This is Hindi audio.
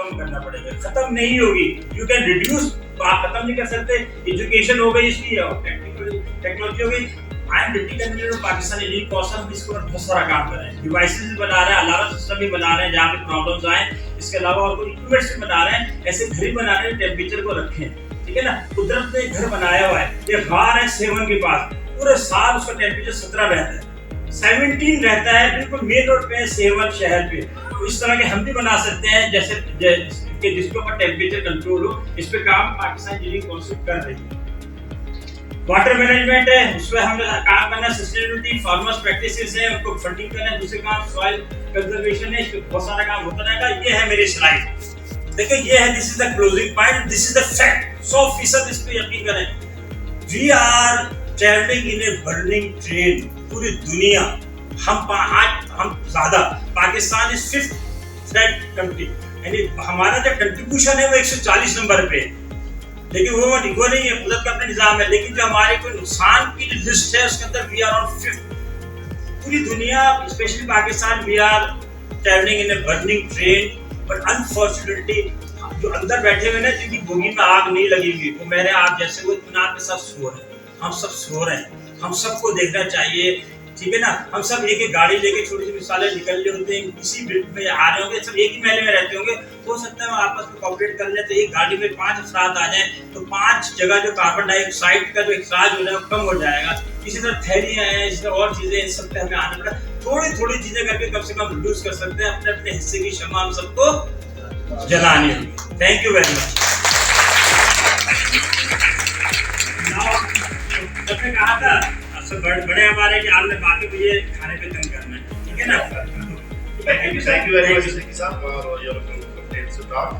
कम करना पड़ेगा, खत्म नहीं होगी। यू कैन रिड्यूस, आप खत्म नहीं कर सकते। एजुकेशन हो गई इसकी, टेक्नोलॉजी हो गई। आईएमडीटी कैंडिडेट पाकिस्तानी लीग कौशल इसके ऊपर बहुत सारा काम कर रहे हैं, डिवाइसेस भी बना रहे हैं, अलार्म सिस्टम भी बना रहे हैं जहाँ पे प्रॉब्लम्स आए। इसके अलावा और कोई इक्विपमेंट्स भी बना रहे हैं, ऐसे घर ही बना रहे हैं टेम्परेचर को रखें, ठीक है ना। कुदरत ने घर बनाया हुआ है, ये गार है सेवन के पास, पूरे साल उसका टेम्परेचर 17 रहता है, 17 रहता है, बिल्कुल मेन रोड पे सेवन शहर पे। तो इस तरह के हम भी बना सकते हैं जैसे जिसके ऊपर टेम्परेचर कंट्रोल हो। इस पे काम पाकिस्तान इंजीनियरिंग काउंसिल कर रही है। वाटर मैनेजमेंट है, उसमें हमें काम करना, सस्टेनेबिलिटी, फार्मर्स प्रैक्टिसेस है, उनको फंडिंग करना है। दूसरे काम सॉइल कंजर्वेशन है, इस पे बहुत सारा काम होता रहेगा। ये है मेरी स्लाइड, देखिए ये है, this is the closing point, this is the fact, 100% इस पे यकीन करें। We are travelling in a burning train, पूरी दुनिया, हम ज्यादा, Pakistan is 5th thread country, यानी हमारा जो कंट्रीब्यूशन है वो 140 नंबर पे, लेकिन वो इक्वल नहीं है, कुदरत का अपना निजाम है। लेकिन जो हमारे कोई नुकसान की जो लिस्ट है उसके अंदर वी आर ऑन 5th। पूरी दुनिया, specially Pakistan, we are travelling in a burning train, but unfortunately जो अंदर बैठे हुए ना, जिनकी बोगी में आग नहीं लगी हुई, वो मेरे आप जैसे वो इत्मीनान के साथ सो रहे हैं, हम सब सो रहे हैं। हम सबको देखना चाहिए, ठीक है ना। हम सब एक एक गाड़ी लेके, छोटी सी मिसालें निकल रहे होते हैं, किसी बिल्ड में आ रहे होंगे, सब एक ही महल में रहते होंगे, हो सकता है आपस में कॉपरेट कर लें तो एक गाड़ी में 5 अफराद आ जाएं, तो 5 जगह जो कार्बन डाइऑक्साइड का जो इखराज हो रहा है वो कम हो जाएगा। इसी तरह थैलियां हैं, इसी तरह और चीजें, इन सब पे हमें आना पड़ा। थोड़ी थोड़ी चीजें करके कम से कम रिड्यूस कर सकते हैं, अपने अपने हिस्से की शम्मा हम सबको जलानी होगी। Thank you very much. आपने कहा था बड़े हमारे कि आपने बाकी मुझे खाने पे तंग करना है, ठीक है ना। Thank you very much, Sir. For your complaints to talk.